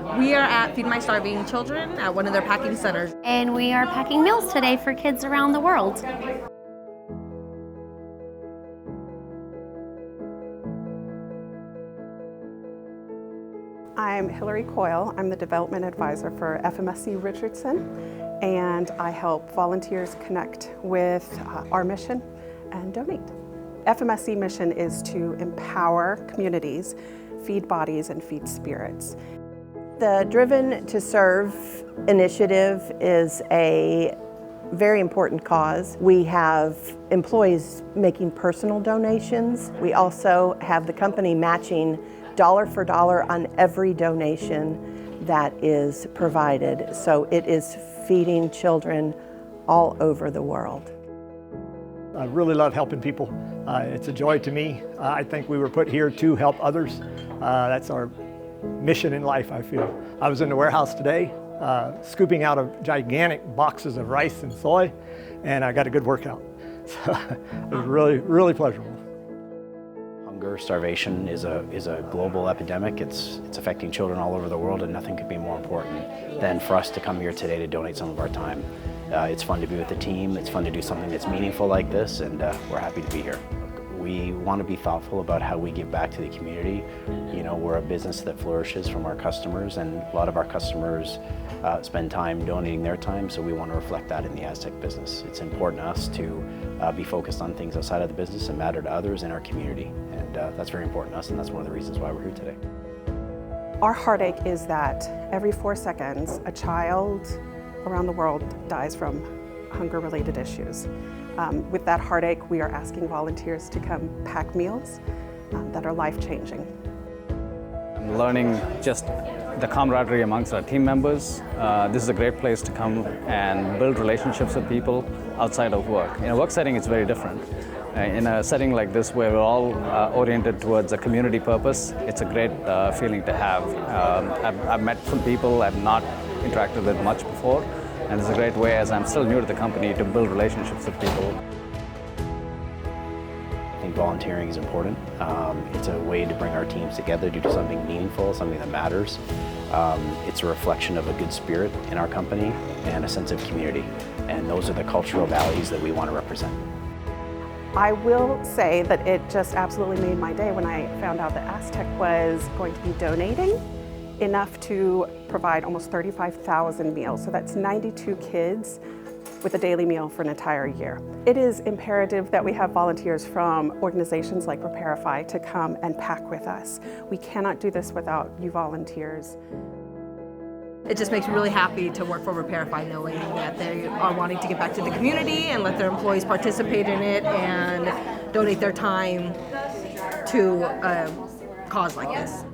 We are at Feed My Starving Children at one of their packing centers. And we are packing meals today for kids around the world. I'm Hillary Coyle. I'm the Development Advisor for FMSC Richardson, and I help volunteers connect with our mission and donate. FMSC mission is to empower communities, feed bodies, and feed spirits. The DrivenToServe initiative is a very important cause. We have employees making personal donations. We also have the company matching dollar for dollar on every donation that is provided. So it is feeding children all over the world. I really love helping people. It's a joy to me. I think we were put here to help others. That's our mission in life, I feel. I was in the warehouse today, scooping out of gigantic boxes of rice and soy, and I got a good workout. So it was really, really pleasurable. Hunger, starvation is a global epidemic. It's affecting children all over the world, and nothing could be more important than for us to come here today to donate some of our time. It's fun to be with the team. It's fun to do something that's meaningful like this, and we're happy to be here. We want to be thoughtful about how we give back to the community. You know, we're a business that flourishes from our customers, and a lot of our customers spend time donating their time, so we want to reflect that in the Aztec business. It's important to us to be focused on things outside of the business and matter to others in our community, and that's very important to us, and that's one of the reasons why we're here today. Our heartache is that every 4 seconds, a child around the world dies from hunger-related issues. With that heartache, we are asking volunteers to come pack meals that are life-changing. I'm learning just the camaraderie amongst our team members. This is a great place to come and build relationships with people outside of work. In a work setting, it's very different. In a setting like this, where we're all oriented towards a community purpose, it's a great feeling to have. I've met some people I've not interacted with much before, and it's a great way, as I'm still new to the company, to build relationships with people. I think volunteering is important. It's a way to bring our teams together to do something meaningful, something that matters. It's a reflection of a good spirit in our company and a sense of community. And those are the cultural values that we want to represent. I will say that it just absolutely made my day when I found out that Aztec was going to be donating enough to provide almost 35,000 meals. So that's 92 kids with a daily meal for an entire year. It is imperative that we have volunteers from organizations like Repairify to come and pack with us. We cannot do this without you volunteers. It just makes me really happy to work for Repairify, knowing that they are wanting to get back to the community and let their employees participate in it and donate their time to a cause like this.